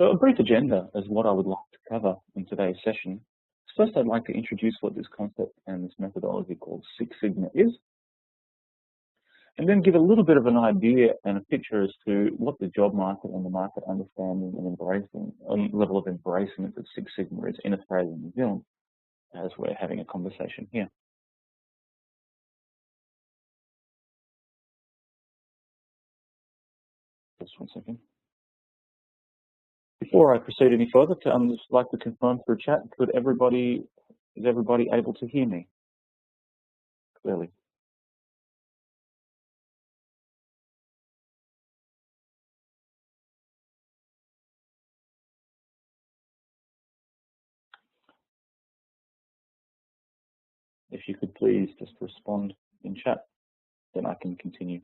So a brief agenda is what I would like to cover in today's session. First, I'd like to introduce what this concept and this methodology called Six Sigma is, and then give a little bit of an idea and a picture as to what the job market and the market understanding and embracing, level of embracement of Six Sigma is in Australia and New Zealand as we're having a conversation here. Just one second. Before I proceed any further, I'd just like to confirm through chat, is everybody able to hear me clearly? If you could please just respond in chat, then I can continue.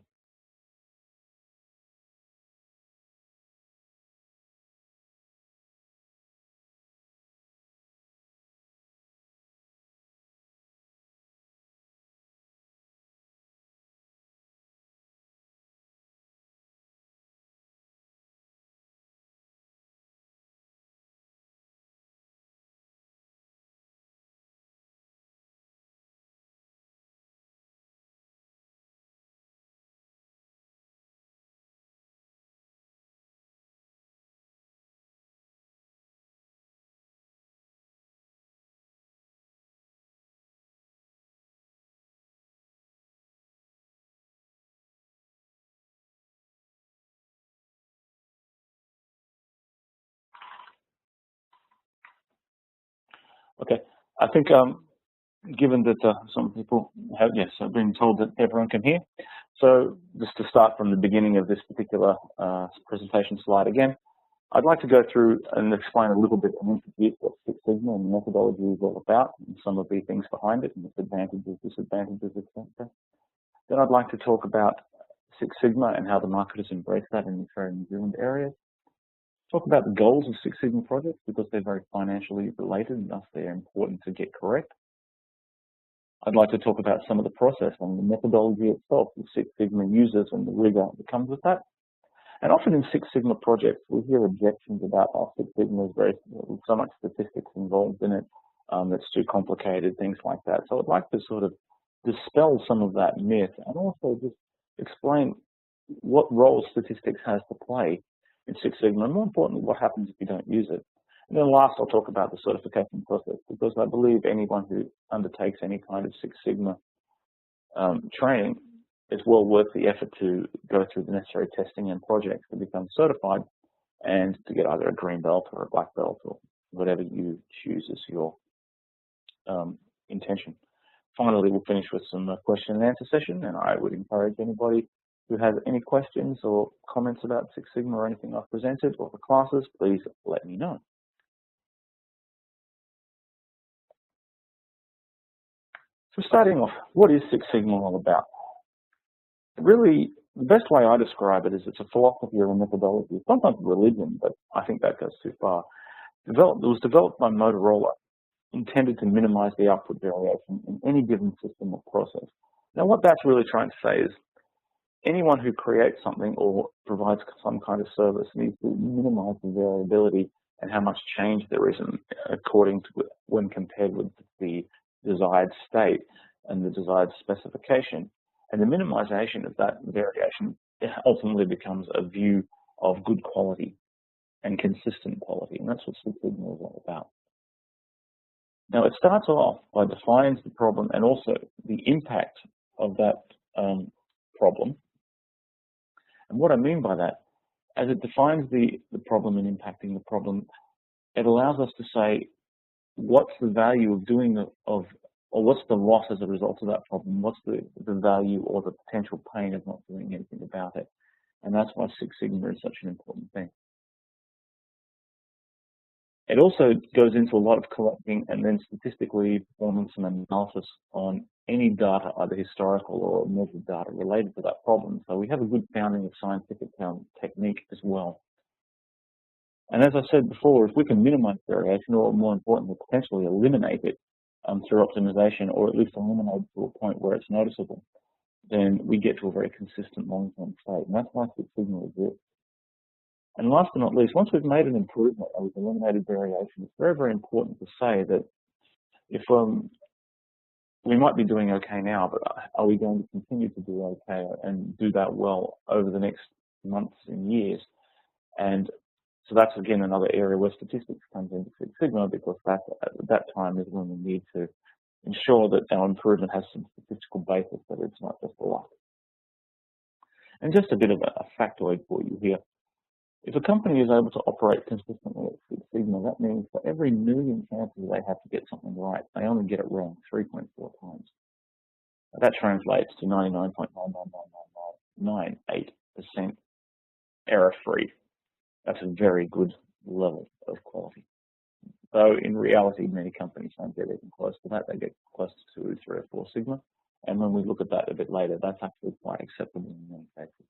Okay, I think given that some people have, yes, I've been told that everyone can hear. So just to start from the beginning of this particular presentation slide again, I'd like to go through and explain a little bit and introduce what Six Sigma and the methodology is all about, and some of the things behind it, and its advantages, disadvantages, etc. Then I'd like to talk about Six Sigma and how the market has embraced that in the Australia and New Zealand areas. Talk about the goals of Six Sigma projects because they're very financially related and thus they're important to get correct. I'd like to talk about some of the process and the methodology itself that Six Sigma uses and the rigor that comes with that. And often in Six Sigma projects, we hear objections about Six Sigma is very, so much statistics involved in it, that's too complicated, things like that. So I'd like to sort of dispel some of that myth and also just explain what role statistics has to play in Six Sigma, and more importantly, what happens if you don't use it. And then last, I'll talk about the certification process, because I believe anyone who undertakes any kind of Six Sigma training is well worth the effort to go through the necessary testing and projects to become certified and to get either a green belt or a black belt or whatever you choose as your intention. Finally, we'll finish with some question and answer session, and I would encourage anybody who has any questions or comments about Six Sigma or anything I've presented or the classes, please let me know. So starting off, what is Six Sigma all about? Really, the best way I describe it is it's a philosophy or a methodology, sometimes religion, but I think that goes too far. It was developed by Motorola, intended to minimize the output variation in any given system or process. Now, what that's really trying to say is anyone who creates something or provides some kind of service needs to minimize the variability and how much change there is according to when compared with the desired state and the desired specification. And the minimization of that variation ultimately becomes a view of good quality and consistent quality, and that's what Six Sigma is all about. Now, it starts off by defining the problem and also the impact of that problem. And what I mean by that, as it defines the problem and impacting the problem, it allows us to say, what's the value of doing or what's the loss as a result of that problem? What's the value or the potential pain of not doing anything about it? And that's why Six Sigma is such an important thing. It also goes into a lot of collecting and then statistically performing some analysis on any data, either historical or measured data related to that problem. So we have a good founding of scientific technique as well. And as I said before, if we can minimize variation, or more importantly, potentially eliminate it through optimization, or at least eliminate it to a point where it's noticeable, then we get to a very consistent long-term state. And that's why Six Sigma exists. And last but not least, once we've made an improvement and we've eliminated variation, it's very, very important to say that if we might be doing okay now, but are we going to continue to do okay and do that well over the next months and years? And so that's, again, another area where statistics comes into Six Sigma, because at that time is when we need to ensure that our improvement has some statistical basis, that it's not just a luck. And just a bit of a factoid for you here. If a company is able to operate consistently at Six Sigma, that means for every million chances they have to get something right, they only get it wrong 3.4 times. That translates to 99.99998% error-free. That's a very good level of quality. Though in reality, many companies don't get even close to that. They get close to 2, 3, or 4 Sigma. And when we look at that a bit later, that's actually quite acceptable in many cases.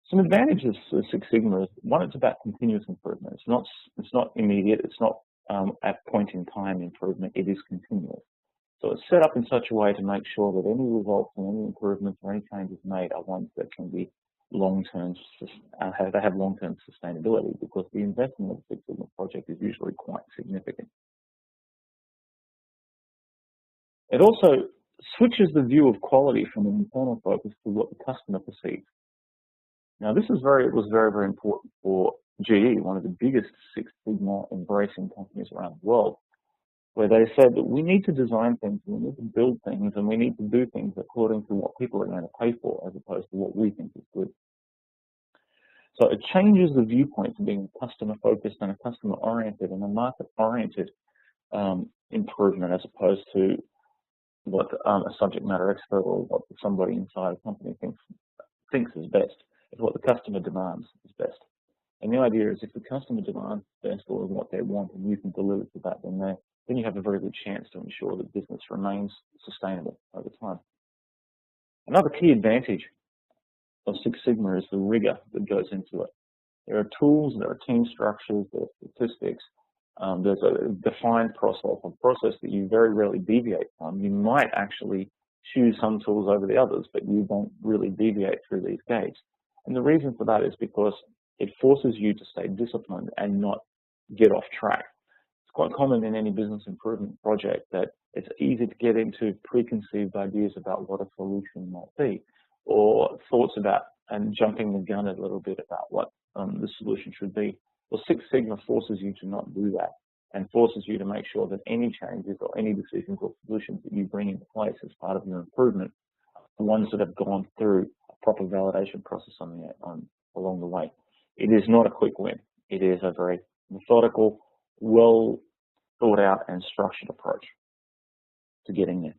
Some advantages of Six Sigma is, one, it's about continuous improvement. It's not immediate. It's not at point in time improvement. It is continuous. So it's set up in such a way to make sure that any results and any improvements or any changes made are ones that can be long-term, they have long-term sustainability, because the investment of a Six Sigma project is usually quite significant. It also switches the view of quality from an internal focus to what the customer perceives. Now, this was very, very important for GE, one of the biggest Six Sigma embracing companies around the world, where they said that we need to design things, we need to build things, and we need to do things according to what people are going to pay for, as opposed to what we think is good. So it changes the viewpoint from being customer-focused and a customer-oriented and a market-oriented improvement, as opposed to what a subject matter expert or what somebody inside a company thinks is best. It's what the customer demands is best. And the idea is, if the customer demands best or what they want and you can deliver to that, then you have a very good chance to ensure that business remains sustainable over time. Another key advantage of Six Sigma is the rigor that goes into it. There are tools, there are team structures, there are statistics, there's a defined process, a process that you very rarely deviate from. You might actually choose some tools over the others, but you don't really deviate through these gates. And the reason for that is because it forces you to stay disciplined and not get off track. It's quite common in any business improvement project that it's easy to get into preconceived ideas about what a solution might be, or thoughts about and jumping the gun a little bit about what the solution should be. Well, Six Sigma forces you to not do that, and forces you to make sure that any changes or any decisions or solutions that you bring into place as part of your improvement are ones that have gone through a proper validation process along the way. It is not a quick win. It is a very methodical, well thought out and structured approach to getting there.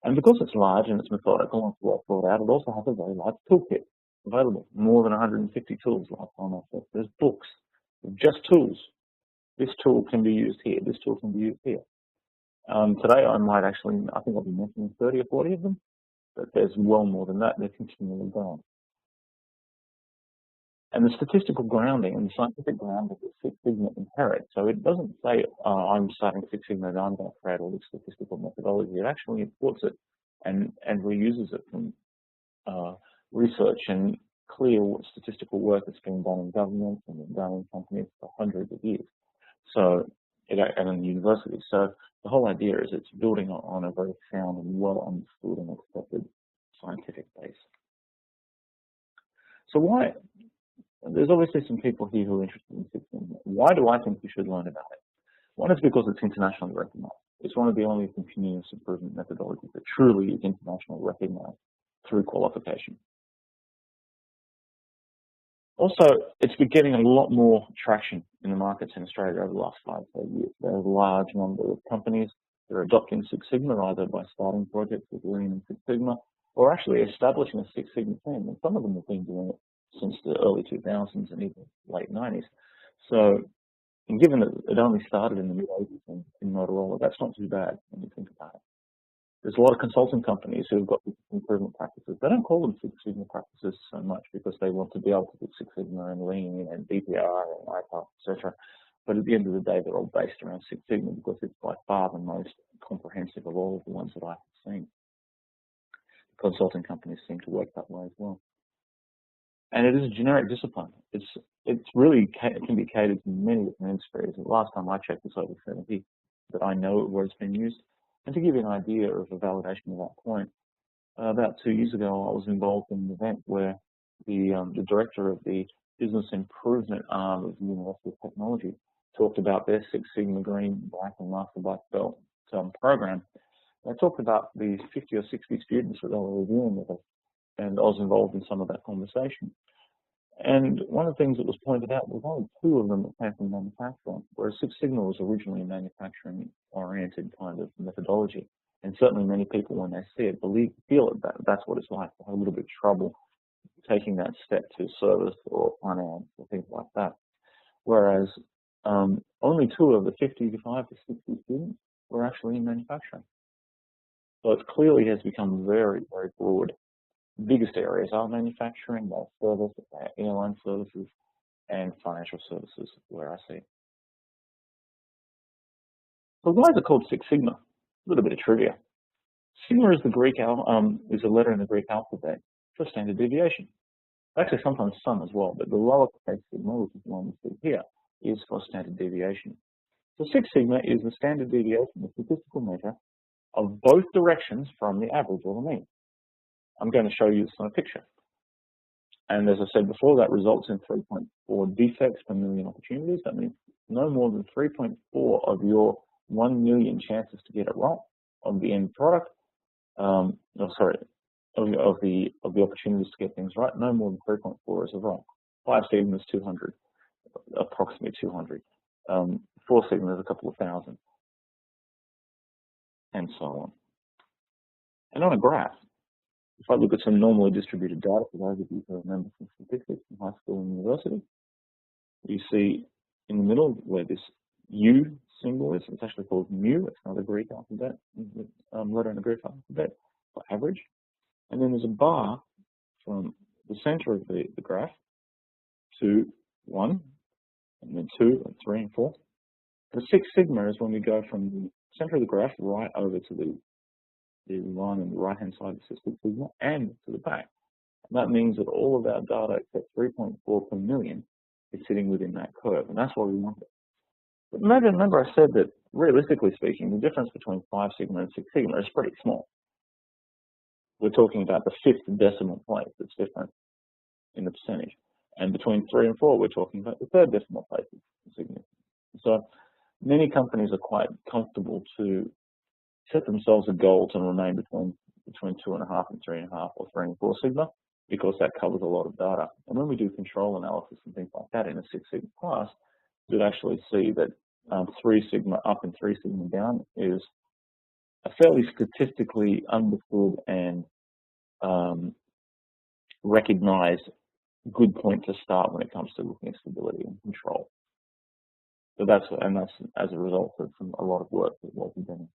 And because it's large and it's methodical and it's well thought out, it also has a very large toolkit available. More than 150 tools last time I checked. There's books, just tools. This tool can be used here. This tool can be used here. Today I think I'll be mentioning 30 or 40 of them, but there's well more than that. They're continually growing. And the statistical grounding and the scientific grounding that Six Sigma inherits. So it doesn't say, I'm starting Six Sigma and I'm going to create all this statistical methodology. It actually imports it and reuses it from research and clear statistical work that's been done in governments and been done in companies for hundreds of years. So, and in universities. So the whole idea is it's building on a very sound and well understood and accepted scientific base. So why? There's obviously some people here who are interested in Six Sigma. Why do I think you should learn about it? One is because it's internationally recognized. It's one of the only continuous improvement methodologies that truly is internationally recognized through qualification. Also, it's been getting a lot more traction in the markets in Australia over the last 5 to 8 years. There are a large number of companies that are adopting Six Sigma, either by starting projects with Lean and Six Sigma, or actually establishing a Six Sigma team. And some of them have been doing it since the early 2000s and even late 90s. So, and given that it only started in the mid-80s in Motorola, that's not too bad when you think about it. There's a lot of consulting companies who have got improvement practices. They don't call them Six Sigma practices so much because they want to be able to put Six Sigma and Lean and DPR and IPAR, etc. But at the end of the day, they're all based around Six Sigma because it's by far the most comprehensive of all of the ones that I've seen. Consulting companies seem to work that way as well. and it is a generic discipline. It's really it can be catered to many different industries. The last time I checked, it's over 70 that I know where it's been used. And to give you an idea of a validation of that point, about 2 years ago, I was involved in an event where the director of the business improvement arm of the University of Technology talked about their Six Sigma Green, Black, and Master Black Belt program. They talked about the 50 or 60 students that they were reviewing with us, and I was involved in some of that conversation. And one of the things that was pointed out was only 2 of them that came from manufacturing, whereas Six Sigma was originally a manufacturing-oriented kind of methodology. And certainly many people, when they see it, feel it, that's what it's like. They have a little bit of trouble taking that step to service or finance or things like that. Whereas only 2 of the 55 to 60 students were actually in manufacturing. So it clearly has become very, very broad. Biggest areas are manufacturing, service, airline services, and financial services, where I see. So why is it called Six Sigma? A little bit of trivia. Sigma is is a letter in the Greek alphabet for standard deviation. Actually, sometimes some as well, but the lowercase sigma, which is the one we see here, is for standard deviation. So Six Sigma is the standard deviation, the statistical measure of both directions from the average or the mean. I'm going to show you this on a picture. And as I said before, that results in 3.4 defects per million opportunities. That means no more than 3.4 of your 1 million chances to get it wrong on the end product. Of the opportunities to get things right, no more than 3.4 is wrong. 5 sigma is 200, approximately 200. 4 sigma is a couple of thousand, and so on. And on a graph, if I look at some normally distributed data, for those of you who remember some statistics in high school and university, you see in the middle where this U symbol is, it's actually called mu. It's another Greek alphabet, letter in the Greek alphabet for average. And then there's a bar from the center of the graph to 1, and then 2, and 3, and 4. The Six Sigma is when we go from the center of the graph right over to the line on the right-hand side of the Six Sigma and to the back. And that means that all of our data except 3.4 per million is sitting within that curve, and that's what we want it. But remember I said that, realistically speaking, the difference between 5 sigma and 6 sigma is pretty small. We're talking about the 5th decimal place that's different in the percentage. And between 3 and 4, we're talking about the 3rd decimal place that's significant. So many companies are quite comfortable to set themselves a goal to remain between 2.5 and 3.5, or 3 and 4 sigma, because that covers a lot of data. And when we do control analysis and things like that in a 6 sigma class, you'd actually see that 3 sigma up and 3 sigma down is a fairly statistically understood and recognized good point to start when it comes to looking at stability and control. So that's as a result of a lot of work that we've done.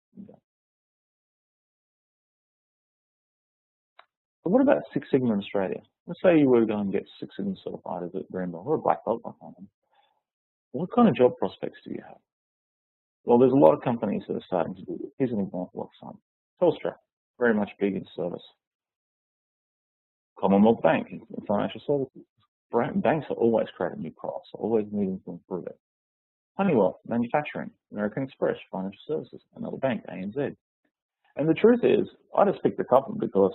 But what about Six Sigma in Australia? Let's say you were to go and get Six Sigma certified as a green belt or a black belt. What kind of job prospects do you have? Well, there's a lot of companies that are starting to do this. Here's an example of some. Telstra, very much big in service. Commonwealth Bank in financial services. Banks are always creating new products, always needing to improve it. Honeywell, manufacturing. American Express, financial services. Another bank, ANZ. And the truth is, I just picked a couple because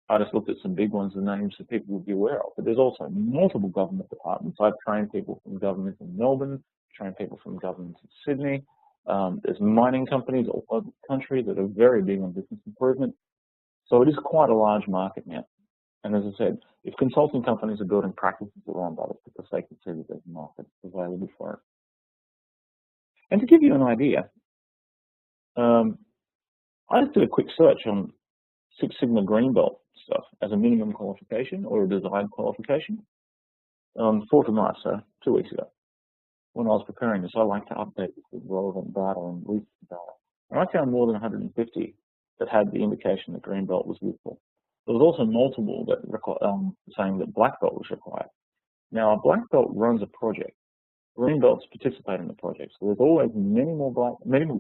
I just looked at some big ones and names that people would be aware of. But there's also multiple government departments. I've trained people from government in Melbourne, trained people from government in Sydney. There's mining companies all over the country that are very big on business improvement. So it is quite a large market now. And as I said, if consulting companies are building practices around that, it's because they can see that there's a market available for it. And to give you an idea, I just did a quick search on Six Sigma Green Belt stuff as a minimum qualification or a desired qualification on the 4th of March, so 2 weeks ago. When I was preparing this, I like to update this with relevant data and recent data. And I found more than 150 that had the indication that green belt was useful. There was also multiple that saying that black belt was required. Now, a black belt runs a project. Green belts participate in the project, so there's always many more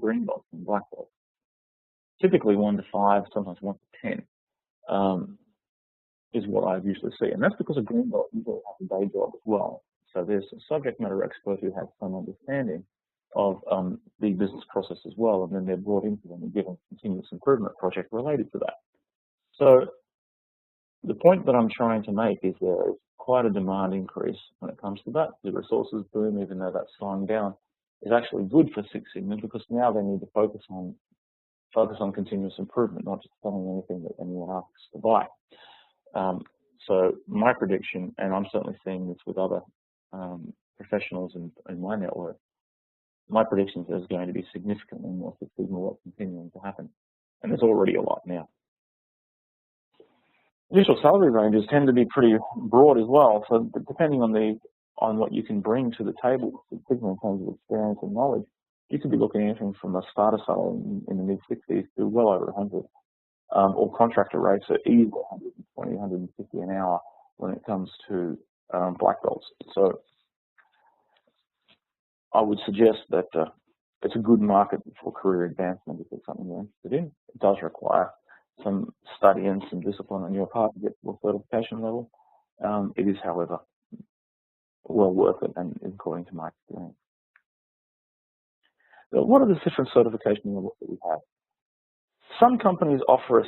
green belts than black belts. Typically 1 to 5, sometimes 1 to 10. is what I usually see. And that's because a green belt usually has a day job as well. So there's a subject matter expert who has some understanding of the business process as well, and then they're brought into them and given a continuous improvement project related to that. So the point that I'm trying to make is there is quite a demand increase when it comes to that. The resources boom, even though that's slowing down, is actually good for Six Sigma because now they need to focus on continuous improvement, not just selling anything that anyone asks to buy. So my prediction, and I'm certainly seeing this with other professionals in my network, my prediction is there's going to be significantly more Six Sigma work continuing to happen, and there's already a lot now. Initial salary ranges tend to be pretty broad as well, so depending on what you can bring to the table, Six Sigma in terms of experience and knowledge, you could be looking at anything from a starter salary in the mid-60s to well over 100. Or contractor rates are easily 120, 150 an hour when it comes to black belts. So I would suggest that it's a good market for career advancement if it's something you're interested in. It does require some study and some discipline on your part to get to a certification level. It is, however, well worth it, and according to my experience. So what are the different certification levels that we have? Some companies offer a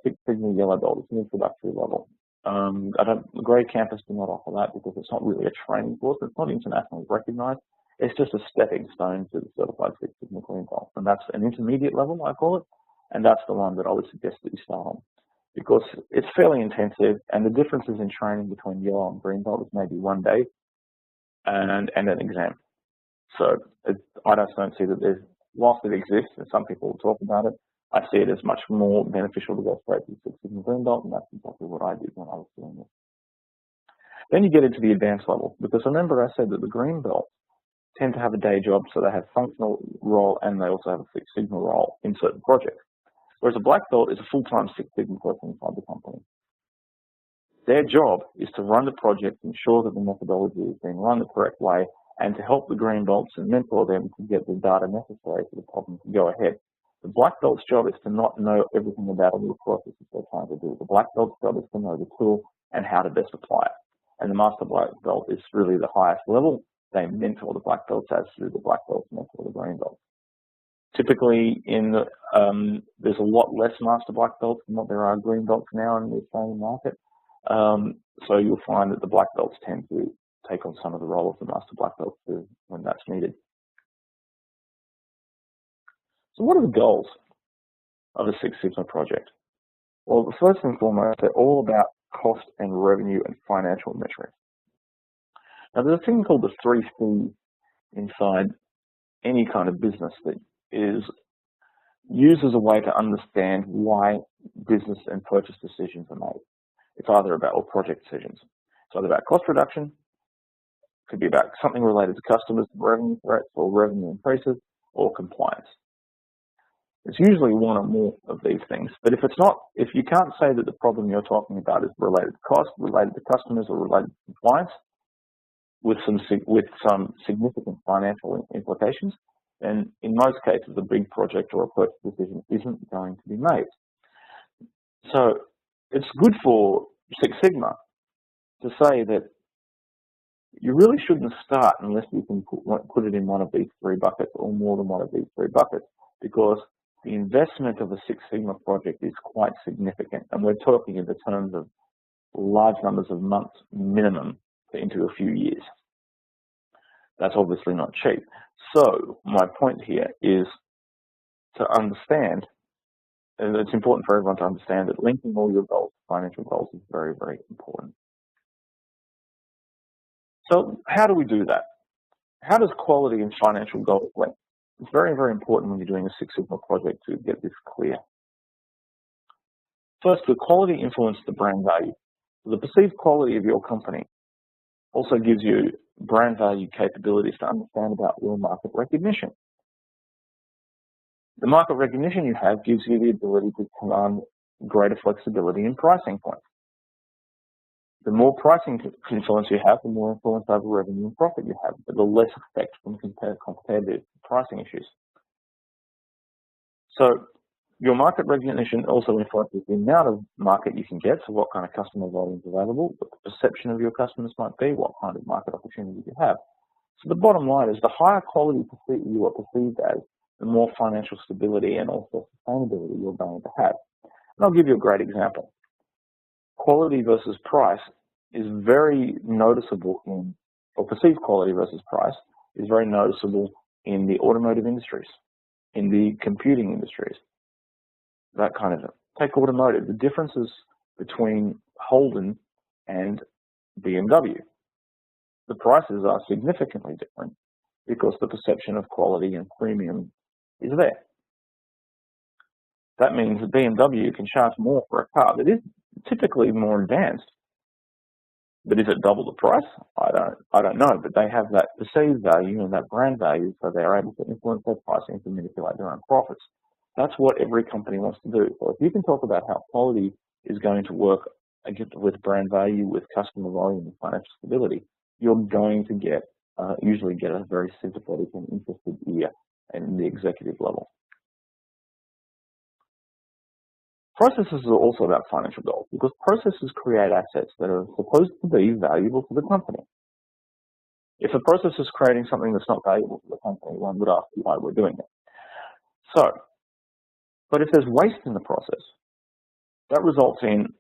Six Sigma yellow belt. It's an introductory level. GreyCampus do not offer that because it's not really a training course. It's not internationally recognized. It's just a stepping stone to the certified Six Sigma green belt, and that's an intermediate level, I call it, and that's the one that I would suggest that you start on because it's fairly intensive, and the differences in training between yellow and green belt is maybe 1 day and an exam. So I just don't see that there's, whilst it exists, and some people talk about it, I see it as much more beneficial to go straight to the Six Sigma green belt, and that's exactly what I did when I was doing this. Then you get into the advanced level, because remember I said that the green belts tend to have a day job, so they have functional role and they also have a Six Sigma role in certain projects. Whereas a black belt is a full-time Six Sigma person inside the company. Their job is to run the project, ensure that the methodology is being run the correct way, and to help the green belts and mentor them to get the data necessary for the problem to go ahead. The black belt's job is to not know everything about all the processes they're trying to do. The black belt's job is to know the tool and how to best apply it. And the master black belt is really the highest level. They mentor the black belts as do the black belts mentor the green belts. Typically, there's a lot less master black belts than what there are green belts now in the Australian market. So you'll find that the black belts tend to take on some of the role of the master black belts too when that's needed. So what are the goals of a Six Sigma project? Well, the first and foremost, they're all about cost and revenue and financial metrics. Now, there's a thing called the 3 C's inside any kind of business that is used as a way to understand why business and purchase decisions are made. It's either about, or project decisions. It's either about cost reduction, it could be about something related to customers, revenue threats, or revenue increases, or compliance. It's usually one or more of these things, but if it's not, if you can't say that the problem you're talking about is related to cost, related to customers, or related to compliance, with some significant financial implications, then in most cases a big project or a purchase decision isn't going to be made. So it's good for Six Sigma to say that you really shouldn't start unless you can put it in one of these 3 buckets or more than one of these 3 buckets, because the investment of a Six Sigma project is quite significant, and we're talking in the terms of large numbers of months minimum into a few years. That's obviously not cheap. So my point here is to understand, and it's important for everyone to understand, that linking all your goals, financial goals, is very, very important. So how do we do that? How does quality and financial goals link? It's very, very important when you're doing a Six Sigma project to get this clear. First, the quality influences the brand value. The perceived quality of your company also gives you brand value capabilities to understand about your market recognition. The market recognition you have gives you the ability to command greater flexibility in pricing points. The more pricing influence you have, the more influence over revenue and profit you have, but the less effect from competitive pricing issues. So Your market recognition also influences the amount of market you can get, so what kind of customer volume is available, what the perception of your customers might be, what kind of market opportunities you have. So the bottom line is the higher quality you are perceived as, the more financial stability and also sustainability you're going to have. And I'll give you a great example. Quality versus price is very noticeable in, or perceived quality versus price is very noticeable in the automotive industries, in the computing industries, that kind of thing. Take automotive, the differences between Holden and BMW. The prices are significantly different because the perception of quality and premium is there. That means that BMW can charge more for a car that is typically more advanced. But is it double the price? I don't know, but they have that perceived value and that brand value, so they're able to influence their pricing to manipulate their own profits. That's what every company wants to do. So if you can talk about how quality is going to work with brand value, with customer volume and financial stability, you're going to get usually get a very sympathetic and interested ear in the executive level. Processes are also about financial goals because processes create assets that are supposed to be valuable to the company. If a process is creating something that's not valuable to the company, one would ask why we're doing it. So, but if there's waste in the process, that results in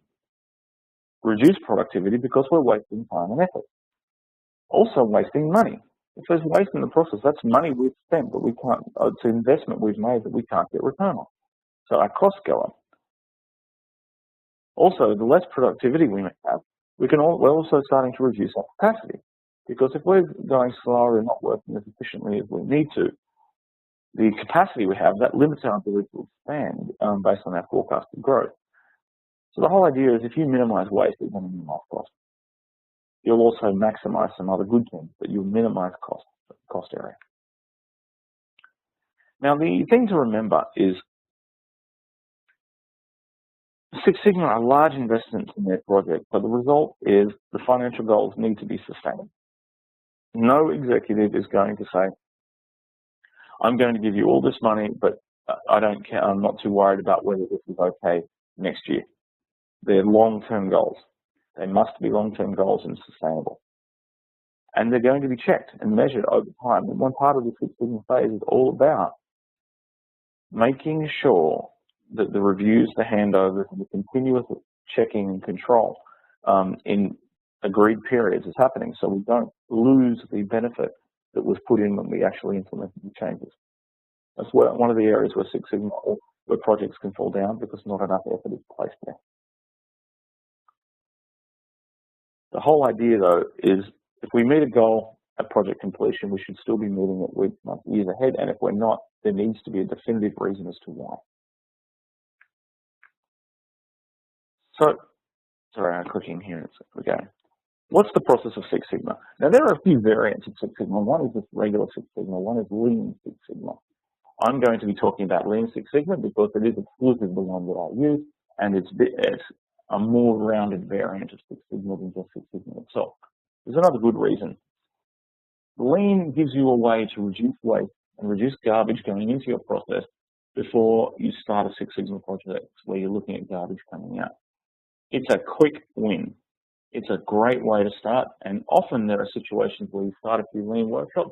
reduced productivity because we're wasting time and effort. Also wasting money. If there's waste in the process, that's money we've spent, but we can't, it's an investment we've made that we can't get return on. So our costs go up. Also, the less productivity we may have, we're also starting to reduce our capacity. Because if we're going slower and not working as efficiently as we need to, the capacity we have, that limits our ability to expand based on our forecasted growth. So the whole idea is if you minimize waste, you're going to minimize cost. You'll also maximize some other good things, but you'll minimize cost area. Now, the thing to remember is Six Sigma are large investments in their project, but the result is the financial goals need to be sustained. No executive is going to say, I'm going to give you all this money, but I don't care, I'm not too worried about whether this is okay next year. They're long-term goals. They must be long-term goals and sustainable. And they're going to be checked and measured over time. And one part of the Six Sigma phase is all about making sure that the reviews, the handovers, and the continuous checking and control in agreed periods is happening, so we don't lose the benefit that was put in when we actually implemented the changes. That's one of the areas where Six Sigma, where projects can fall down because not enough effort is placed there. The whole idea, though, is if we meet a goal at project completion, we should still be meeting it weeks, months, years ahead, and if we're not, there needs to be a definitive reason as to why. So, sorry, I'm clicking here. Okay. What's the process of Six Sigma? Now, there are a few variants of Six Sigma. One is just regular Six Sigma. One is Lean Six Sigma. I'm going to be talking about Lean Six Sigma because it is exclusively the one that I use, and it's a more rounded variant of Six Sigma than just Six Sigma itself. There's another good reason. Lean gives you a way to reduce waste and reduce garbage going into your process before you start a Six Sigma project where you're looking at garbage coming out. It's a quick win. It's a great way to start, and often there are situations where you start a few Lean workshops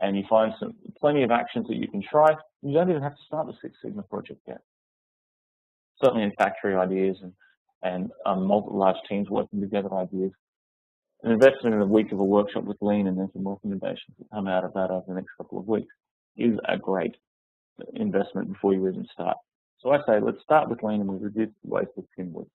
and you find plenty of actions that you can try. You don't even have to start the Six Sigma project yet. Certainly in factory ideas and multiple large teams working together ideas. An investment in a week of a workshop with Lean and then some recommendations that come out of that over the next couple of weeks is a great investment before you even start. So I say let's start with Lean and we reduce the waste with Timwoods.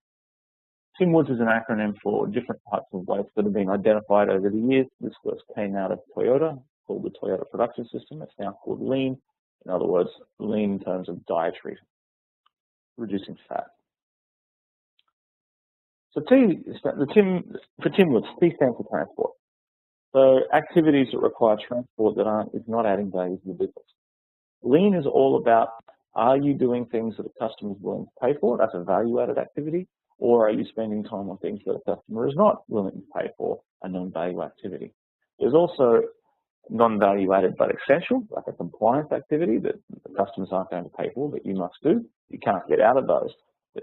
Timwoods is an acronym for different types of waste that have been identified over the years. This first came out of Toyota, called the Toyota Production System. It's now called Lean. In other words, Lean in terms of dietary, reducing fat. So for Timwoods, T stands for transport. So activities that require transport that is not adding value to the business. Lean is all about, are you doing things that a customer is willing to pay for? That's a value-added activity. Or are you spending time on things that a customer is not willing to pay for, a non-value activity? There's also non-value added but essential, like a compliance activity that the customers aren't going to pay for, but you must do. You can't get out of those.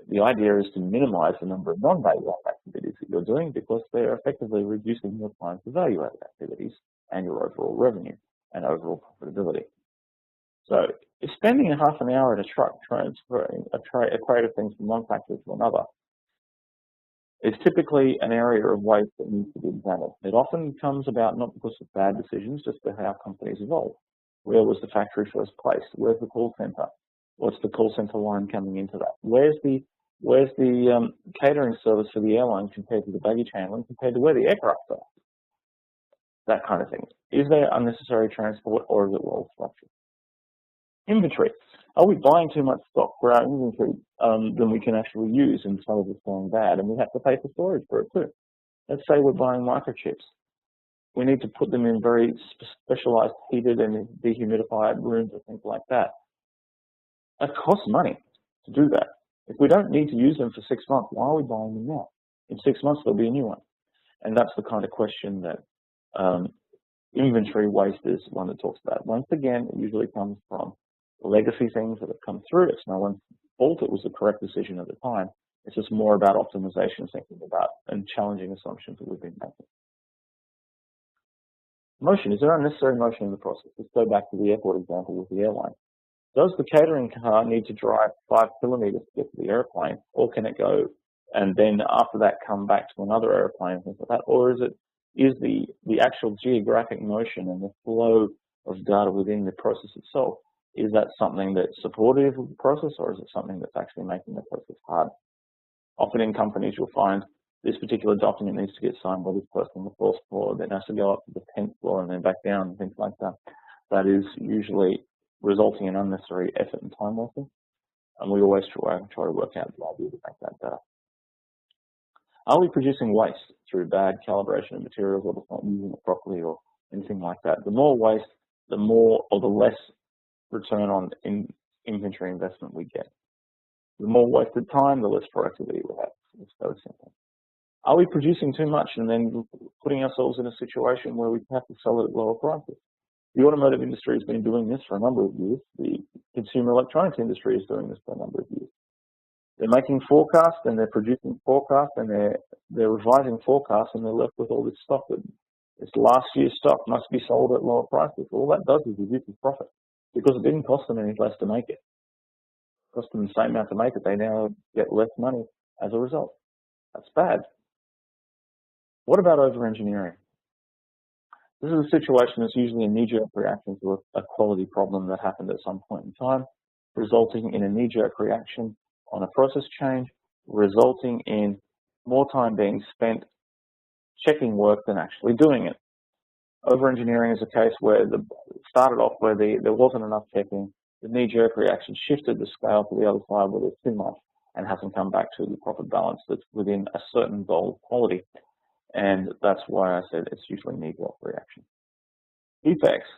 The idea is to minimize the number of non-value added activities that you're doing because they're effectively reducing your time for value added activities and your overall revenue and overall profitability. So if spending a half an hour in a truck transferring a crate of things from one factory to another is typically an area of waste that needs to be examined. It often comes about not because of bad decisions, just for how companies evolve. Where was the factory first placed? Where's the call center? What's the call center line coming into that? Where's the catering service for the airline compared to the baggage handling compared to where the aircraft are? That kind of thing. Is there unnecessary transport or is it well structured? Inventory. Are we buying too much stock for our inventory than we can actually use and some of it's going bad and we have to pay for storage for it too? Let's say we're buying microchips. We need to put them in very specialized heated and dehumidified rooms or things like that. It costs money to do that. If we don't need to use them for 6 months, why are we buying them now? In 6 months, there'll be a new one. And that's the kind of question that inventory waste is one that talks about. Once again, it usually comes from legacy things that have come through. It's no one's fault. It was the correct decision at the time. It's just more about optimization, thinking about and challenging assumptions that we've been making. Motion. Is there unnecessary motion in the process? Let's go back to the airport example with the airline. Does the catering car need to drive 5 kilometers to get to the airplane, or can it go and then after that come back to another airplane and things like that? Or is the actual geographic motion and the flow of data within the process itself, is that something that's supportive of the process, or is it something that's actually making the process hard? Often in companies you'll find this particular document needs to get signed by this person on the 4th floor, then has to go up to the 10th floor and then back down and things like that. That is usually resulting in unnecessary effort and time wasting. And we always try to work out the idea to make that better. Are we producing waste through bad calibration of materials or just not using it properly or anything like that? The more waste, the more or the less return on inventory investment we get. The more wasted time, the less productivity we have. It's very simple. Are we producing too much and then putting ourselves in a situation where we have to sell it at lower prices? The automotive industry has been doing this for a number of years. The consumer electronics industry is doing this for a number of years. They're making forecasts and they're producing forecasts and they're revising forecasts and they're left with all this stock that this last year's stock must be sold at lower prices. All that does is reduce profit because it didn't cost them any less to make it. It cost them the same amount to make it. They now get less money as a result. That's bad. What about over-engineering? This is a situation that's usually a knee-jerk reaction to a quality problem that happened at some point in time, resulting in a knee-jerk reaction on a process change, resulting in more time being spent checking work than actually doing it. Over-engineering is a case where it started off where there wasn't enough checking, the knee-jerk reaction shifted the scale to the other side where there's too much and hasn't come back to the proper balance that's within a certain goal of quality. And that's why I said it's usually knee-jerk reaction. Defects.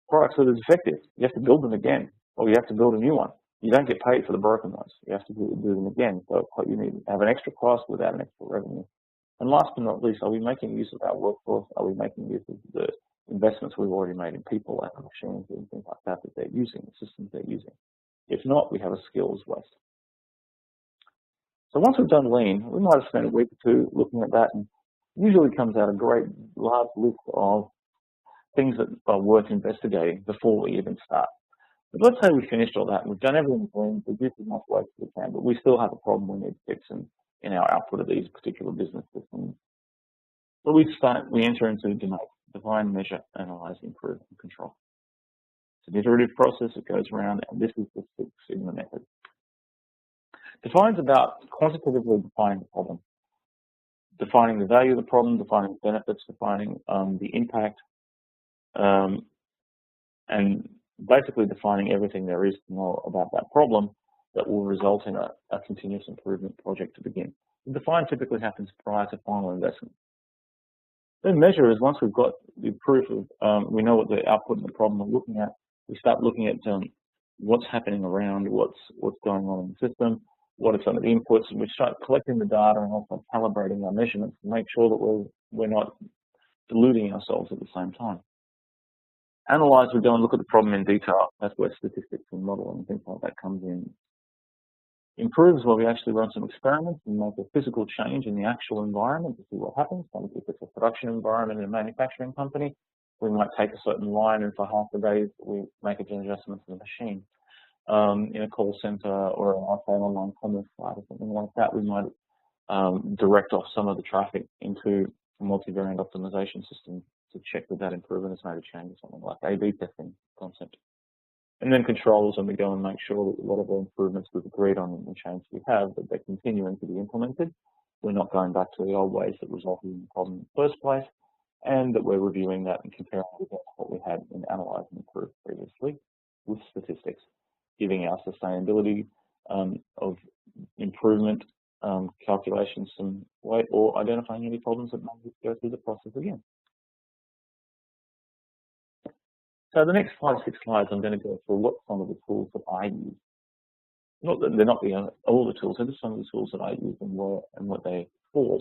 Products that are defective. You have to build them again, or you have to build a new one. You don't get paid for the broken ones. You have to do them again. So you need to have an extra cost without an extra revenue. And last but not least, are we making use of our workforce? Are we making use of the investments we've already made in people and machines and things like that they're using, the systems they're using? If not, we have a skills waste. So once we've done lean, we might have spent a week or two looking at that, and usually comes out a great large list of things that are worth investigating before we even start. But let's say we finished all that and we've done everything lean, reduced as much waste as we can, but we still have a problem we need to fix in our output of these particular business systems. So we enter into define, measure, analyze, improve, and control. It's an iterative process that goes around, and this is the Six Sigma method. Defines about quantitatively defining the problem, defining the value of the problem, defining the benefits, defining the impact, and basically defining everything there is to know about that problem that will result in a continuous improvement project to begin. The define typically happens prior to final investment. Then measure is once we've got the proof of, we know what the output and the problem we're looking at, we start looking at what's happening around, what's going on in the system, what are some of the inputs, and we start collecting the data and also calibrating our measurements to make sure that we're not diluting ourselves at the same time. Analyze, we go and look at the problem in detail. That's where statistics and modeling and things like that comes in. Improves, where we actually run some experiments and make a physical change in the actual environment to see what happens. So if it's a production environment in a manufacturing company, we might take a certain line and for half the day we make an adjustment to the machine. In a call center or an online commerce site or something like that, we might direct off some of the traffic into a multivariate optimization system to check that improvement has made a change or something like A/B testing concept. And then controls, and we go and make sure that whatever improvements we've agreed on and the changes we have, that they're continuing to be implemented. We're not going back to the old ways that resulted in the problem in the first place, and that we're reviewing that and comparing it against what we had in Analyze and Improve previously with statistics, giving our sustainability of improvement calculations some weight, or identifying any problems that may go through the process again. So the next 5 or 6 slides, I'm going to go through what some of the tools that I use. Not that they're not all the tools, they're just some of the tools that I use and what they're for.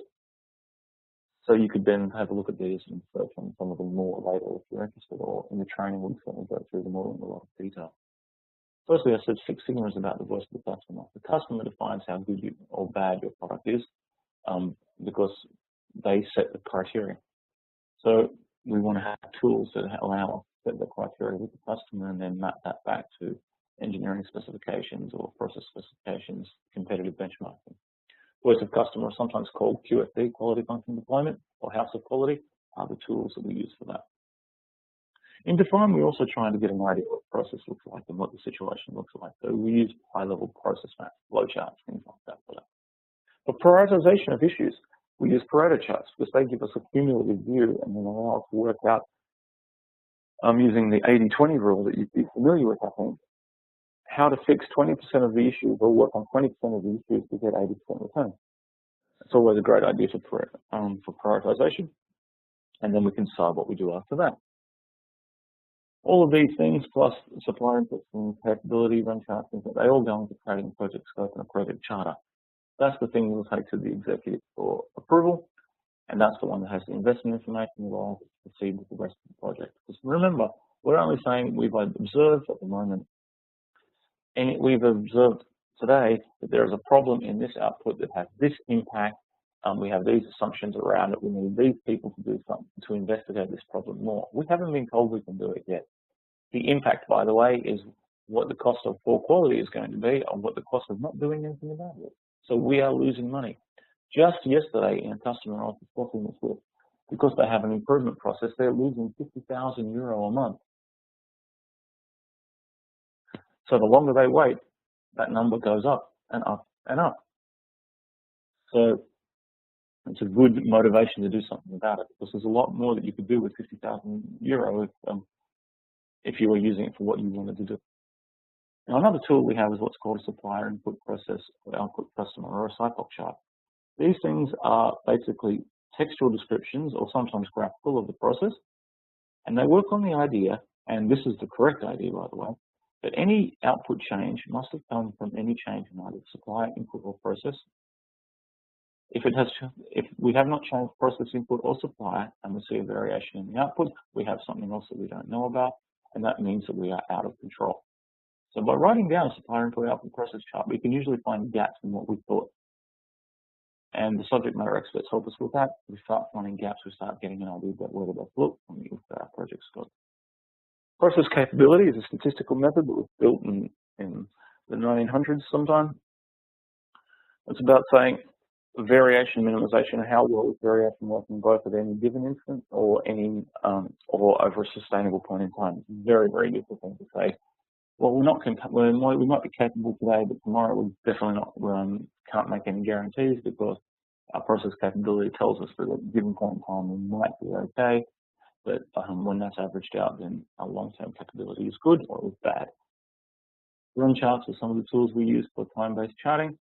So you could then have a look at these and search on some of them more later if you're interested, or in the training we'll certainly go through them all in a lot of detail. Firstly, I said Six Sigma is about the voice of the customer. The customer defines how good or bad your product is because they set the criteria. So we want to have tools that allow us to set the criteria with the customer and then map that back to engineering specifications or process specifications, competitive benchmarking. Voice of customer, sometimes called QFD, quality function deployment, or house of quality, are the tools that we use for that. In Define, we're also trying to get an idea of what the process looks like and what the situation looks like. So we use high-level process maps, flowcharts, things like that for that. For prioritization of issues, we use Pareto charts because they give us a cumulative view and then allow us to work out, using the 80-20 rule that you'd be familiar with, I think, how to fix 20% of the issues or work on 20% of the issues to get 80% return. It's always a great idea for prioritization, and then we can decide what we do after that. All of these things, plus supplier inputs and capability, run charts, things like that, they all go into creating a project scope and a project charter. That's the thing we'll take to the executive for approval, and that's the one that has the investment information that allows us to proceed with the rest of the project. Because remember, we're only saying we've observed at the moment, and we've observed today that there is a problem in this output that has this impact. We have these assumptions around it. We need these people to do something to investigate this problem more. We haven't been told we can do it yet. The impact, by the way, is what the cost of poor quality is going to be and what the cost of not doing anything about it. So we are losing money. Just yesterday, in a customer I was discussing this with, because they have an improvement process, they're losing €50,000 a month. So the longer they wait, that number goes up and up and up. So it's a good motivation to do something about it, because there's a lot more that you could do with €50,000 if you were using it for what you wanted to do. Now, another tool we have is what's called a supplier input process or output customer, or a cycle chart. These things are basically textual descriptions, or sometimes graphical, of the process, and they work on the idea, and this is the correct idea, by the way, that any output change must have come from any change in either supplier input or process. If we have not changed process input or supplier and we see a variation in the output, we have something else that we don't know about, and that means that we are out of control. So by writing down a supplier input output process chart, we can usually find gaps in what we thought. And the subject matter experts help us with that. We start finding gaps, we start getting an idea about where the best look when we look at our project scope. Process capability is a statistical method that was built in the 1900s sometime. It's about saying variation minimization and how well is variation working both at any given instant or or over a sustainable point in time. It's a very, very useful thing to say. Well, we might be capable today, but tomorrow we definitely not. Can't make any guarantees, because our process capability tells us that at a given point in time we might be okay, but when that's averaged out, then our long-term capability is good or is bad. Run charts are some of the tools we use for time-based charting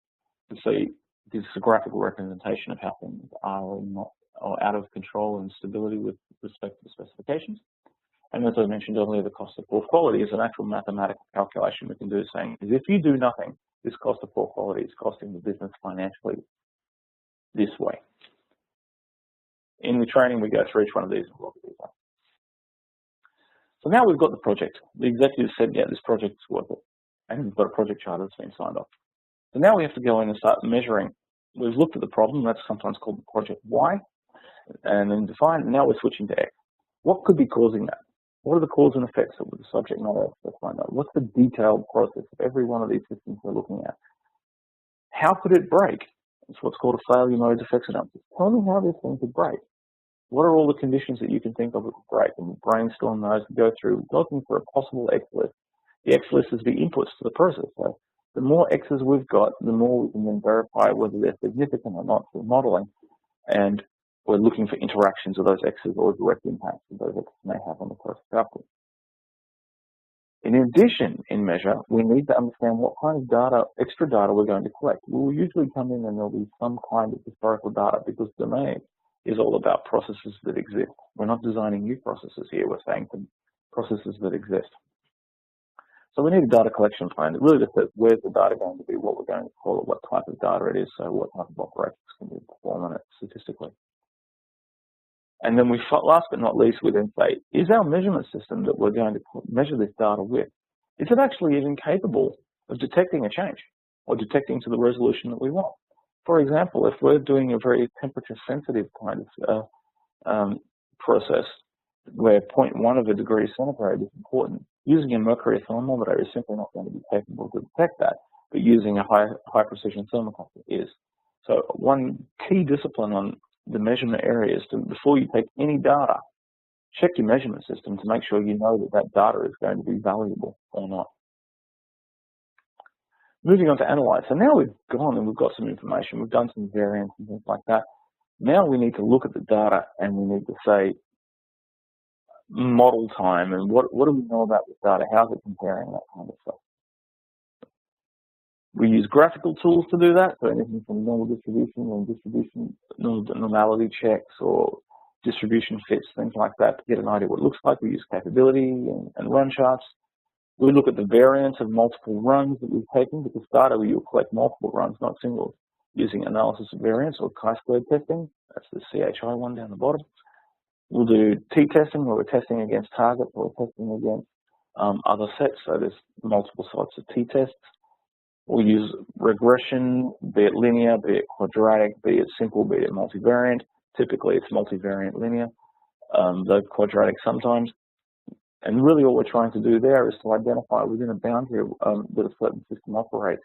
to see this is a graphical representation of how things are not or out of control and stability with respect to the specifications. And as I mentioned earlier, the cost of poor quality is an actual mathematical calculation we can do, saying is if you do nothing, this cost of poor quality is costing the business financially this way. In the training, we go through each one of these in a lot of detail. So now we've got the project. The executive said, yeah, this project is worth it. And we've got a project charter that's been signed off. So now we have to go in and start measuring. We've looked at the problem, that's sometimes called the project Y, and then define, and now we're switching to X. What could be causing that? What are the cause and effects that the subject matter experts find out? What's the detailed process of every one of these systems we're looking at? How could it break? It's what's called a failure mode defects analysis. Tell me how this thing could break. What are all the conditions that you can think of that could break? And we brainstorm those, go through, looking for a possible X list. The X list is the inputs to the process. So the more X's we've got, the more we can then verify whether they're significant or not through modeling. And we're looking for interactions of those X's or direct impacts that those X's may have on the process output. In addition, in measure, we need to understand what kind of data, extra data we're going to collect. We will usually come in and there'll be some kind of historical data because domain is all about processes that exist. We're not designing new processes here, we're saying processes that exist. So we need a data collection plan that really just says where's the data going to be, what we're going to call it, what type of data it is, so what type of operations can we perform on it statistically. And then we, last but not least, we then say, is our measurement system that we're going to measure this data with, is it actually even capable of detecting a change or detecting to the resolution that we want? For example, if we're doing a very temperature sensitive kind of process where 0.1 of a degree centigrade is important, using a mercury thermometer is simply not going to be capable to detect that, but using a high precision thermocoupler is. So one key discipline on the measurement area is to, before you take any data, check your measurement system to make sure you know that that data is going to be valuable or not. Moving on to analyze. So now we've gone and we've got some information, we've done some variants and things like that. Now we need to look at the data and we need to say model time and what do we know about this data, how's it comparing, that kind of stuff. We use graphical tools to do that, so anything from normal distribution and distribution normality checks or distribution fits, things like that, to get an idea what it looks like. We use capability and run charts. We look at the variance of multiple runs that we've taken, because data we will collect multiple runs, not singles, using analysis of variance or chi-squared testing. That's the CHI one down the bottom. We'll do t-testing, where we're testing against targets or testing against other sets, so there's multiple sorts of t-tests. We'll use regression, be it linear, be it quadratic, be it simple, be it multivariant. Typically it's multivariant linear, though quadratic sometimes. And really all we're trying to do there is to identify within a boundary that a certain system operates.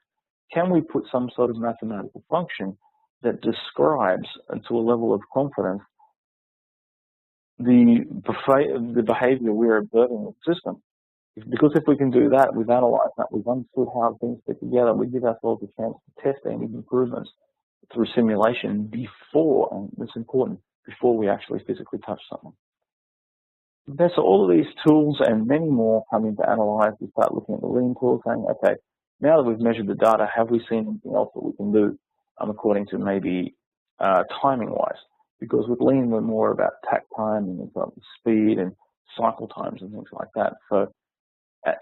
Can we put some sort of mathematical function that describes, to a level of confidence, the behavior we're observing in the system? Because if we can do that, we've analyzed that, we've understood how things fit together, we give ourselves a chance to test any improvements through simulation before, and it's important, before we actually physically touch something. Okay, so all of these tools and many more come into analyze. We start looking at the lean tool, saying, okay, now that we've measured the data, have we seen anything else that we can do according to maybe timing-wise? Because with lean, we're more about tack time and speed and cycle times and things like that. So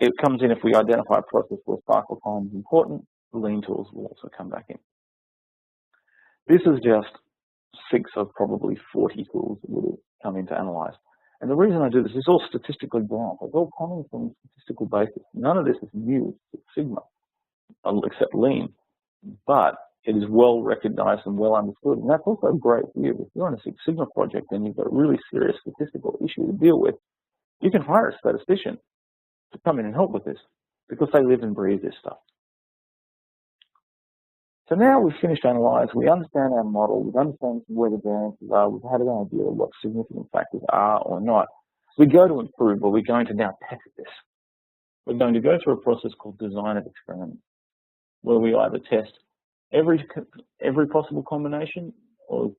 it comes in if we identify a process where cycle time is important, the lean tools will also come back in. This is just 6 of probably 40 tools that would come in to analyze. And the reason I do this is all statistically grounded. It's all coming from a statistical basis. None of this is new to Sigma, except lean, but it is well recognized and well understood. And that's also great for you. If you're on a Six Sigma project and you've got a really serious statistical issue to deal with, you can hire a statistician to come in and help with this, because they live and breathe this stuff. So now we've finished analyze, we understand our model, we understand where the variances are, we've had an idea of what significant factors are or not. We go to improve, but we're going to now test this. We're going to go through a process called design of experiment, where we either test every possible combination or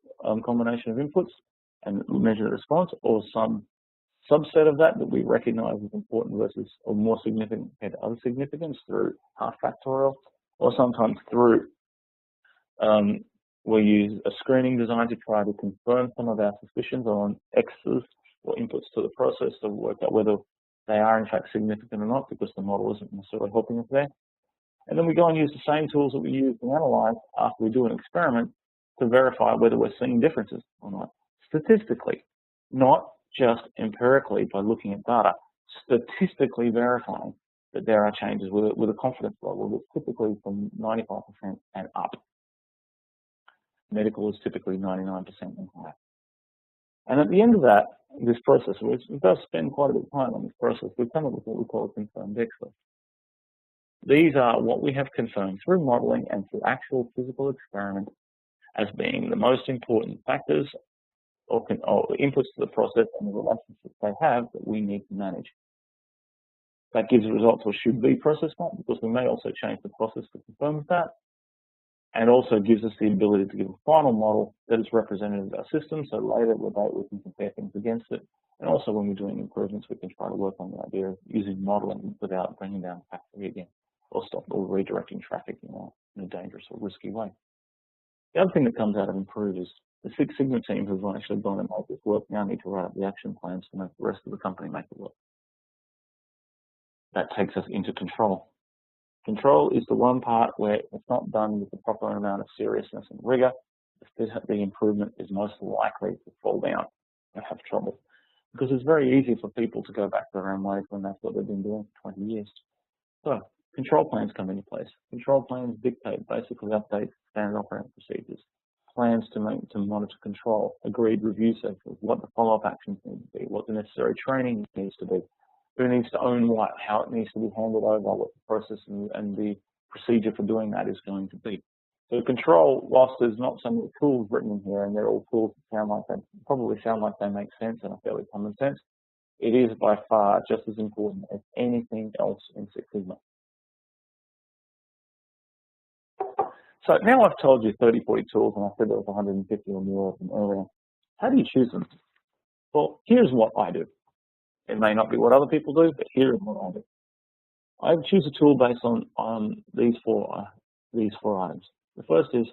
combination of inputs and measure the response, or some subset of that we recognize as important versus or more significant compared to other significance through half factorial, or sometimes through we use a screening design to try to confirm some of our suspicions on X's or inputs to the process to work out whether they are in fact significant or not, because the model isn't necessarily helping us there. And then we go and use the same tools that we use to analyze after we do an experiment to verify whether we're seeing differences or not, statistically, not just empirically by looking at data, statistically verifying that there are changes with a confidence level that's typically from 95% and up. Medical is typically 99% and higher. And at the end of this process, which does spend quite a bit of time on this process, we've come up with what we call a confirmed X list. These are what we have confirmed through modeling and through actual physical experiment as being the most important factors or inputs to the process and the relationships they have that we need to manage. That gives results or should be process map, because we may also change the process to confirm that, and also gives us the ability to give a final model that is representative of our system, so later we can compare things against it, and also when we're doing improvements we can try to work on the idea of using modeling without bringing down the factory again, or stop or redirecting traffic in a dangerous or risky way. The other thing that comes out of Improve is the Six Sigma team has actually gone and made this work. Now need to write up the action plans to make the rest of the company make it work. That takes us into control. Control is the one part where it's not done with the proper amount of seriousness and rigor. The improvement is most likely to fall down and have trouble, because it's very easy for people to go back to their own ways when that's what they've been doing for 20 years. So control plans come into place. Control plans dictate basically updates, standard operating procedures, plans to monitor control, agreed review cycles, what the follow-up actions need to be, what the necessary training needs to be, who needs to own what, how it needs to be handed over, what the process and the procedure for doing that is going to be. So control, whilst there's not so many tools written in here, and they're all tools that probably sound like they make sense and are fairly common sense, it is by far just as important as anything else in Six Sigma. So now I've told you 30, 40 tools, and I said there was 150 or more of them earlier. How do you choose them? Well, here's what I do. It may not be what other people do, but here is what I do. I choose a tool based on these four items. The first is,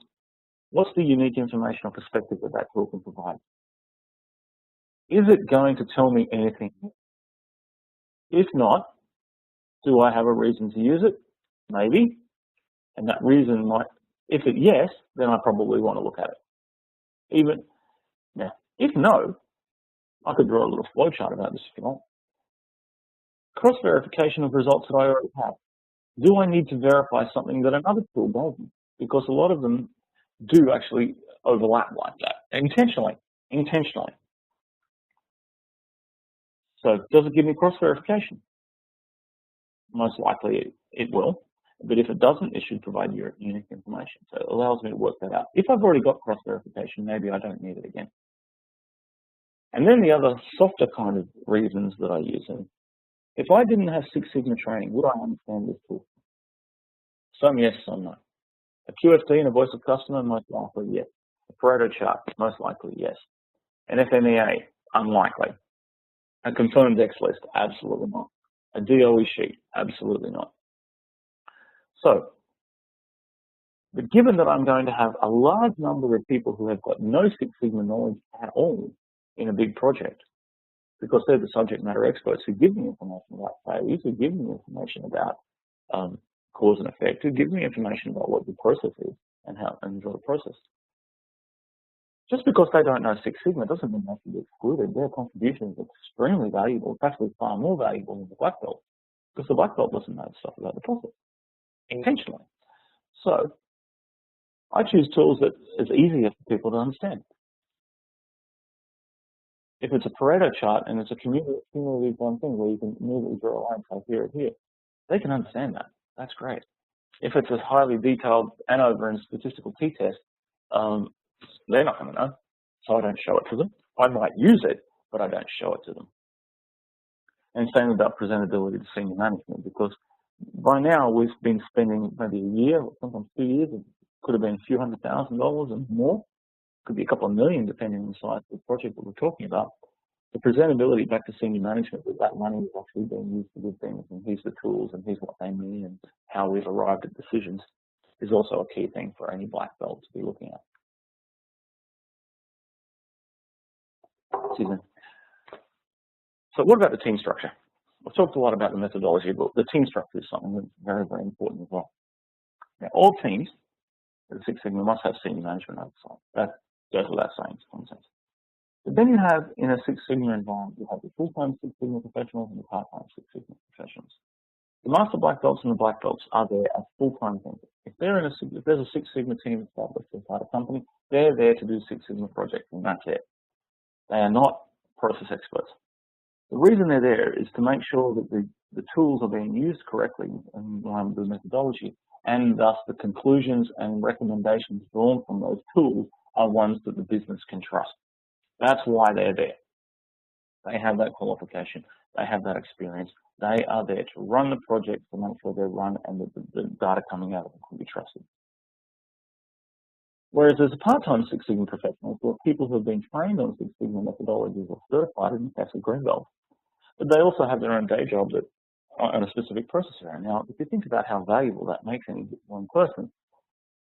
what's the unique information or perspective that tool can provide? Is it going to tell me anything? If not, do I have a reason to use it? Maybe. And that reason might, if it's yes, then I probably want to look at it. Now, if no, I could draw a little flowchart about this if you want. Cross-verification of results that I already have. Do I need to verify something that another tool doesn't? Because a lot of them do actually overlap like that, intentionally. So does it give me cross-verification? Most likely it will, but if it doesn't, it should provide your unique information. So it allows me to work that out. If I've already got cross-verification, maybe I don't need it again. And then the other softer kind of reasons that I use them. If I didn't have Six Sigma training, would I understand this tool? Some yes, some no. A QFT and a voice of customer, most likely yes. A Pareto chart, most likely yes. An FMEA, unlikely. A confirmed X list, absolutely not. A DOE sheet, absolutely not. So, but given that I'm going to have a large number of people who have got no Six Sigma knowledge at all in a big project, because they're the subject matter experts who give me information about failures, who give me information about cause and effect, who give me information about what the process is and how and enjoy the process. Just because they don't know Six Sigma doesn't mean they should be excluded. Their contribution is extremely valuable, actually far more valuable than the black belt, because the black belt doesn't know stuff about the process, intentionally. So I choose tools that is easier for people to understand. If it's a Pareto chart and it's a cumulative one thing where you can immediately draw a line from here to here, they can understand that. That's great. If it's a highly detailed ANOVA and statistical t-test, they're not going to know, so I don't show it to them. I might use it, but I don't show it to them. And same about presentability to senior management, because by now we've been spending maybe a year or sometimes 2 years. It could have been a few $100,000 and more. Could be a couple of million depending on the size of the project that we're talking about. The presentability back to senior management that that money is actually being used for good things, and here's the tools and here's what they mean and how we've arrived at decisions is also a key thing for any black belt to be looking at. Excuse me. So what about the team structure? I've talked a lot about the methodology, but the team structure is something that's very, very important as well. Now, all teams at Six Sigma must have senior management oversight. That goes without saying, it's common sense. But then you have, in a Six Sigma environment, you have the full-time Six Sigma professionals and the part-time Six Sigma professionals. The Master Black Belts and the Black Belts are there as full-time things. If there's a Six Sigma team established inside a company, they're there to do Six Sigma projects, and that's it. They are not process experts. The reason they're there is to make sure that the tools are being used correctly in line with the methodology, and thus the conclusions and recommendations drawn from those tools are ones that the business can trust. That's why they're there. They have that qualification. They have that experience. They are there to run the project, to make sure they're run and that the data coming out of them can be trusted. Whereas there's a part-time Six Sigma professionals, or people who have been trained on Six Sigma methodologies or certified in the case of Green Belt, but they also have their own day job that on a specific process area. Now, if you think about how valuable that makes any one person,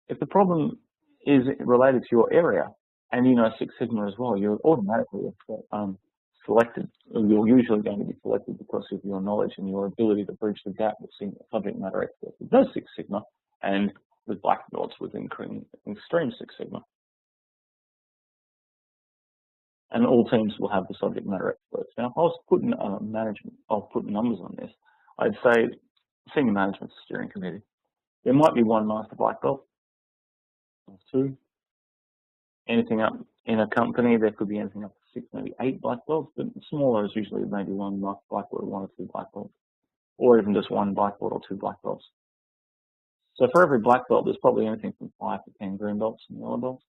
if the problem is related to your area and you know Six Sigma as well, you're automatically selected. You're usually going to be selected because of your knowledge and your ability to bridge the gap between subject matter experts with those Six Sigma and with black belts with extreme Six Sigma. And all teams will have the subject matter experts. Now, if I was putting I'll put numbers on this, I'd say senior management steering committee. There might be one master black belt, or two. Anything up in a company, there could be anything up to 6, maybe 8 black belts, but smaller is usually maybe one master black belt, 1 or 2 black belts, or even just 1 black belt or 2 black belts. So for every black belt, there's probably anything from 5 to 10 green belts and yellow belts.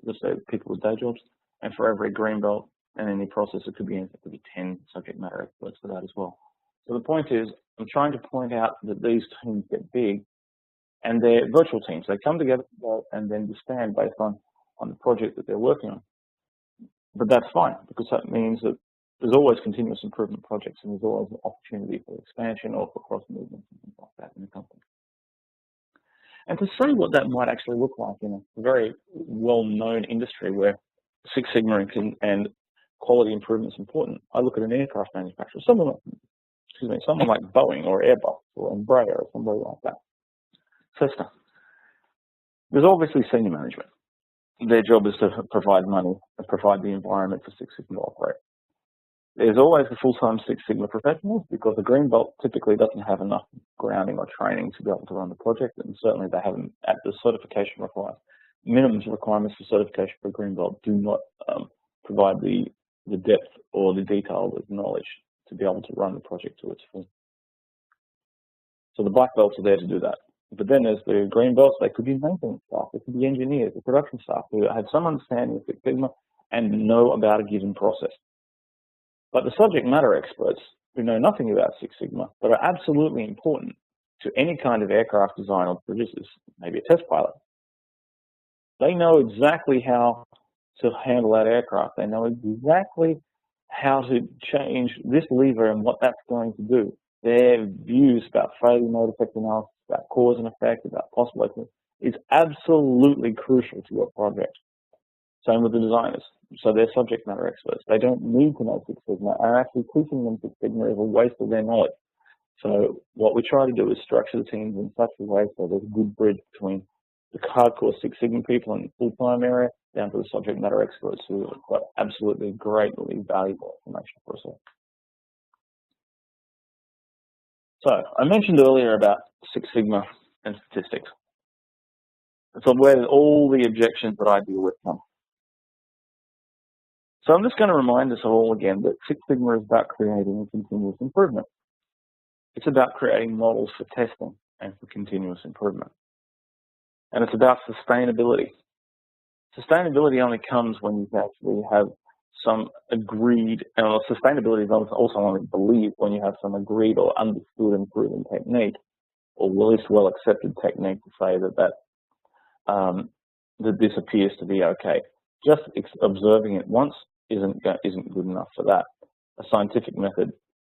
Just say people with day jobs. And for every green belt and any process, it could be anything. It could be 10 subject matter experts for that as well. So the point is, I'm trying to point out that these teams get big, and they're virtual teams. They come together and then disband based on the project that they're working on. But that's fine, because that means that there's always continuous improvement projects, and there's always an opportunity for expansion or for cross movements and things like that in the company. And to see what that might actually look like in a very well-known industry where Six Sigma and quality improvement is important, I look at an aircraft manufacturer, someone like Boeing or Airbus or Embraer or somebody like that. Cessna. There's obviously senior management. Their job is to provide money and provide the environment for Six Sigma to operate. There's always the full-time Six Sigma professionals, because the green belt typically doesn't have enough grounding or training to be able to run the project, and certainly they haven't at the certification requirements. Minimum requirements for certification for green belt do not provide the depth or the detail of knowledge to be able to run the project to its full. So the black belts are there to do that. But then there's the green belts. They could be maintenance staff, they could be engineers, or production staff who have some understanding of Six Sigma and know about a given process. But the subject matter experts who know nothing about Six Sigma, but are absolutely important to any kind of aircraft design or producers, maybe a test pilot. They know exactly how to handle that aircraft. They know exactly how to change this lever and what that's going to do. Their views about failure mode effect analysis, about cause and effect, about possible effect, is absolutely crucial to your project. Same with the designers. So they're subject matter experts. They don't need to know Six Sigma, and actually teaching them Six Sigma is a waste of their knowledge. So what we try to do is structure the teams in such a way so there's a good bridge between the hardcore Six Sigma people in the full-time area down to the subject matter experts who have got absolutely greatly valuable information for us all. So I mentioned earlier about Six Sigma and statistics. It's where all the objections that I deal with come. So I'm just going to remind us all again that Six Sigma is about creating continuous improvement. It's about creating models for testing and for continuous improvement. And it's about sustainability. Sustainability only comes when you actually have some agreed, and sustainability is also only believed when you have some agreed or understood and proven technique, or at least well accepted technique to say that this appears to be okay. Just observing it once isn't good enough for that. A scientific method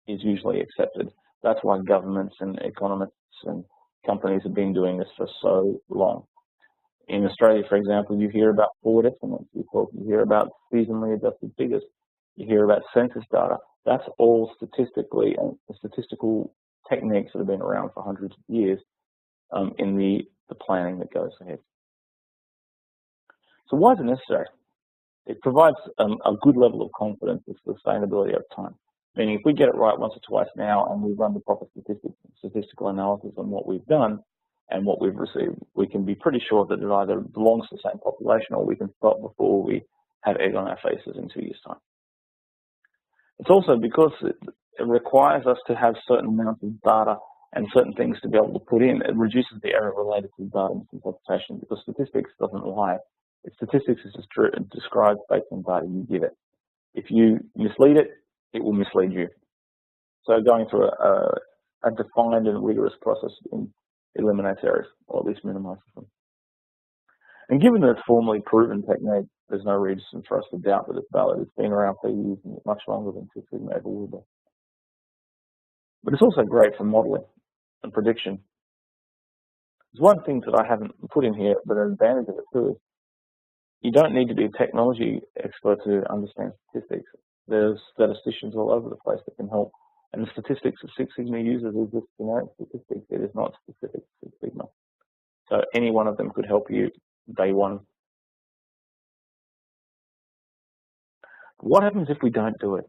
is usually accepted. That's why governments and economists and companies have been doing this for so long. In Australia, for example, you hear about forward estimates, you hear about seasonally adjusted figures, you hear about census data. That's all statistical techniques that have been around for hundreds of years in the planning that goes ahead. So why is it necessary? it provides a good level of confidence with sustainability over time. Meaning if we get it right once or twice now and we run the proper statistical analysis on what we've done and what we've received, we can be pretty sure that it either belongs to the same population or we can stop before we have egg on our faces in 2 years' time. It's also because it requires us to have certain amounts of data and certain things to be able to put in. It reduces the error related to data misinterpretation because statistics doesn't lie. Statistics is just described based on data you give it. If you mislead it, it will mislead you. So going through a defined and rigorous process eliminates errors, or at least minimizes them. And given that it's formally proven technique, there's no reason for us to doubt that it's valid. It's been around for years and much longer than Six Sigma ever will be. But it's also great for modeling and prediction. There's one thing that I haven't put in here, but an advantage of it too is you don't need to be a technology expert to understand statistics. There's statisticians all over the place that can help. And the statistics that Six Sigma uses is just generic statistics. It is not specific to Six Sigma. So any one of them could help you day one. What happens if we don't do it?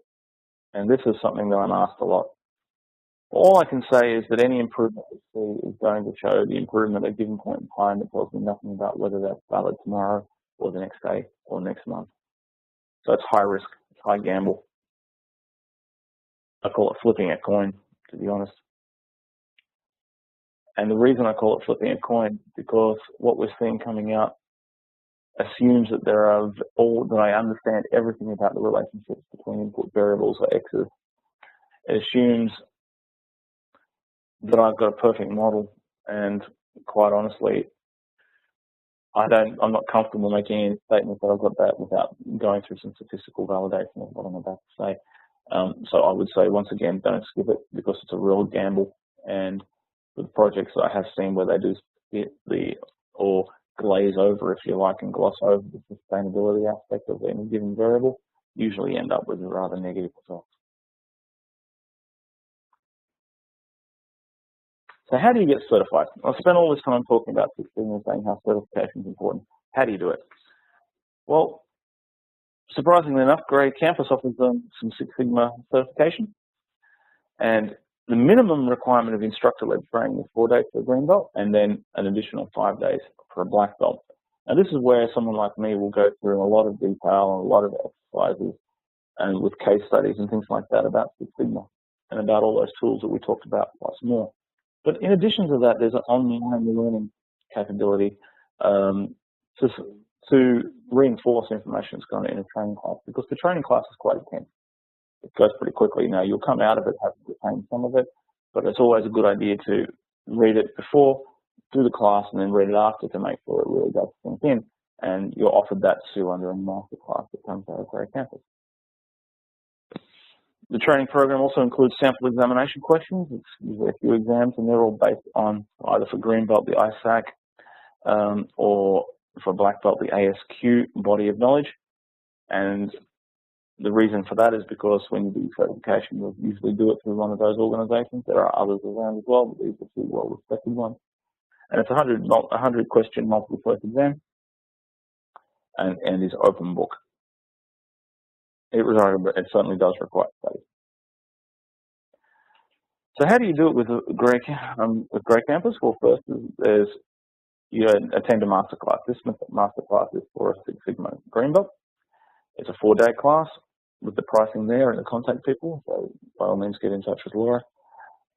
And this is something that I'm asked a lot. All I can say is that any improvement we see is going to show the improvement at a given point in time. It tells me nothing about whether that's valid tomorrow or the next day or next month. So it's high risk, it's high gamble. I call it flipping a coin, to be honest. And the reason I call it flipping a coin is because what we're seeing coming out assumes that that I understand everything about the relationships between input variables or X's. It assumes that I've got a perfect model, and quite honestly, I'm not comfortable making any statement that I've got that without going through some statistical validation of what I'm about to say. So I would say, once again, don't skip it because it's a real gamble. And the projects that I have seen where they do or glaze over, if you like, and gloss over the sustainability aspect of any given variable, usually end up with rather negative results. So how do you get certified? I've spent all this time talking about Six Sigma, saying how certification is important. How do you do it? Well, surprisingly enough, GreyCampus offers them some Six Sigma certification. And the minimum requirement of instructor-led training is 4 days for a green belt and then an additional 5 days for a black belt. Now, this is where someone like me will go through a lot of detail and a lot of exercises and with case studies and things like that about Six Sigma and about all those tools that we talked about plus more. But in addition to that, there's an online learning capability to reinforce information that's gone in a training class, because the training class is quite intense. It goes pretty quickly. Now, you'll come out of it having retained some of it, but it's always a good idea to read it before, do the class, and then read it after to make sure it really does sink in. And you're offered that too under a master class that comes out of GreyCampus. The training program also includes sample examination questions. It's usually a few exams, and they're all based on either for green belt, the ISAC, or for black belt, the ASQ body of knowledge. And the reason for that is because when you do certification, you'll usually do it through one of those organizations. There are others around as well, but these are two well-respected ones. And it's a 100 question multiple choice exam, and is open book. It certainly does require study. So how do you do it with GreyCampus? Well, first you attend a masterclass. This masterclass is for a Six Sigma green belt. It's a 4-day class with the pricing there and the contact people. So by all means, get in touch with Laura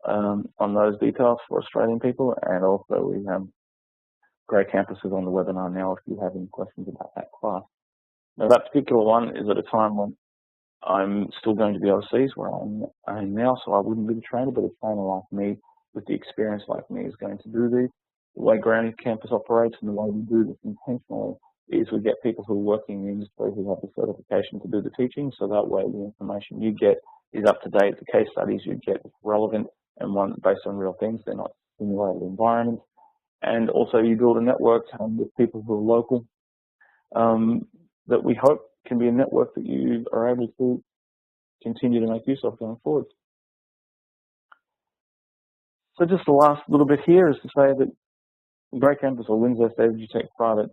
on those details for Australian people. And also, GreyCampus is on the webinar now if you have any questions about that class. Now, that particular one is at a time when I'm still going to be overseas, where I am now, so I wouldn't be the trainer, but a trainer like me, with the experience like me, is going to do these. The way GreyCampus operates and the way we do this intentionally is we get people who are working in the industry who have the certification to do the teaching, so that way the information you get is up to date. The case studies you get is relevant and one based on real things. They're not simulated environments. And also you build a network with people who are local that we hope can be a network that you are able to continue to make use of going forward. So just the last little bit here is to say that GreyCampus, or Winslow State Tech Private,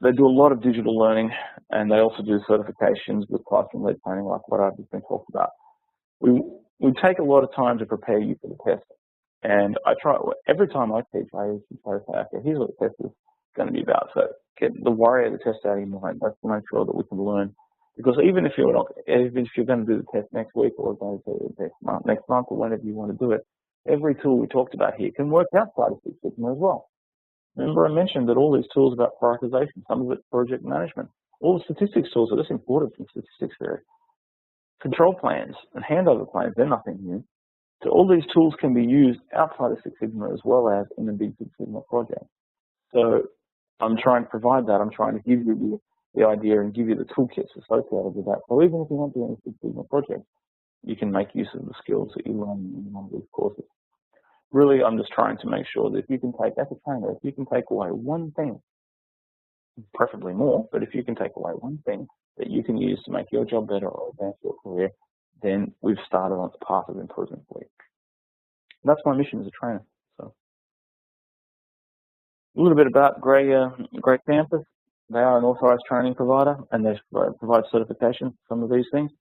They do a lot of digital learning, and they also do certifications with classroom-led training, like what I've just been talking about. We take a lot of time to prepare you for the test, and I try every time I teach. I try to say, okay, here's what the test is going to be about. So get the worry of the test out of your mind. Let's make sure that we can learn. Because even if you're going to do the test next week or going to do it next month or whenever you want to do it, every tool we talked about here can work outside of Six Sigma as well. Remember I mentioned that all these tools about prioritization, some of it project management, all the statistics tools are just imported from statistics theory. Control plans and handover plans, they're nothing new. So all these tools can be used outside of Six Sigma as well as in the big Six Sigma project. So I'm trying to provide that. I'm trying to give you the idea and give you the toolkits associated with that. So even if you're not doing a Six Sigma project, you can make use of the skills that you learn in one of these courses. Really, I'm just trying to make sure that if you can take, as a trainer, if you can take away one thing, preferably more, but if you can take away one thing that you can use to make your job better or advance your career, then we've started on the path of improvement for you. That's my mission as a trainer. So a little bit about GreyCampus. They are an authorized training provider, and they provide certification for some of these things.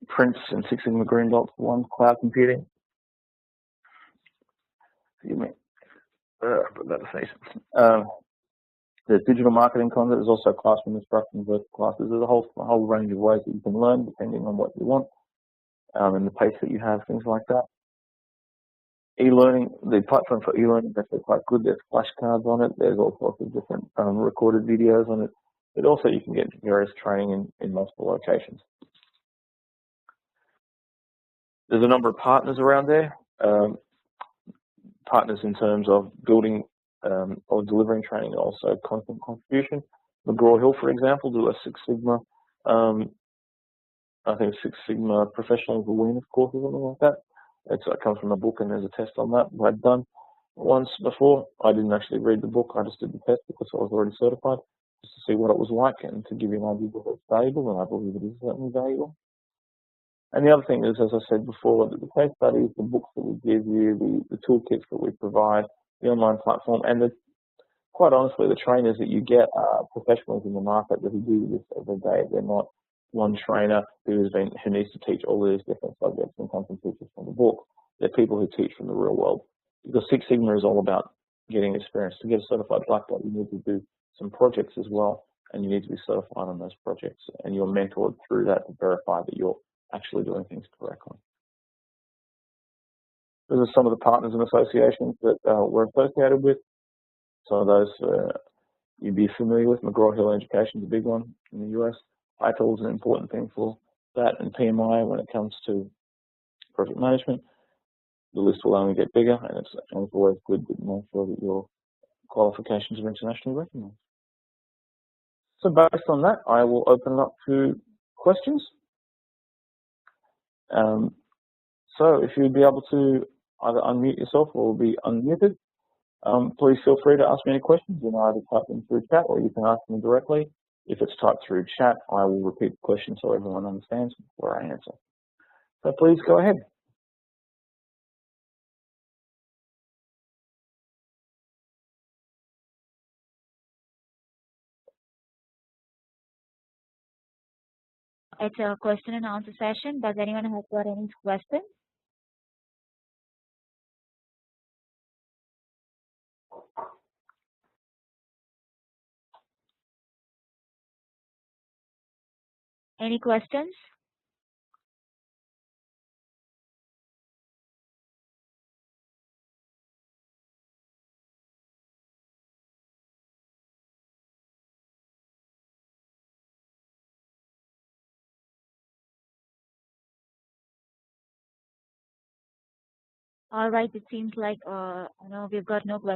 Prince and Six Sigma Green Belt for one, cloud computing. Excuse me. Put that aside. There's digital marketing content. There's also classroom instruction, virtual classes. There's a whole range of ways that you can learn depending on what you want and the pace that you have, things like that. E-learning, the platform for e-learning is actually quite good. There's flashcards on it. There's all sorts of different recorded videos on it. But also you can get various training in multiple locations. There's a number of partners around there. Partners in terms of building or delivering training, also content contribution. McGrawHill, for example, do a Six Sigma, I think Six Sigma Professional Awareness course or something like that. It comes from a book, and there's a test on that I'd done once before. I didn't actually read the book. I just did the test because I was already certified, just to see what it was like and to give you an idea whether it's valuable, and I believe it is certainly valuable. And the other thing is, as I said before, that the case studies, the books that we give you, the toolkits that we provide, the online platform, and quite honestly, the trainers that you get are professionals in the market that do this every day. They're not one trainer who needs to teach all these different subjects and comes and teaches from the book. They're people who teach from the real world. Because Six Sigma is all about getting experience. To get a certified black belt, you need to do some projects as well, and you need to be certified on those projects. And you're mentored through that to verify that you're actually doing things correctly. Those are some of the partners and associations that we're associated with. Some of those you'd be familiar with. McGrawHill Education is a big one in the US. ITIL is an important thing for that, and PMI when it comes to project management. The list will only get bigger, and it's always good to make sure that your qualifications are internationally recognized. So based on that, I will open it up to questions. So if you'd be able to either unmute yourself or be unmuted, please feel free to ask me any questions. You can either type them through chat or you can ask me directly. If it's typed through chat, I will repeat the question so everyone understands before I answer. So please go ahead. It's a question and answer session. Does anyone have got any questions? Any questions? All right. It seems like we've got no questions.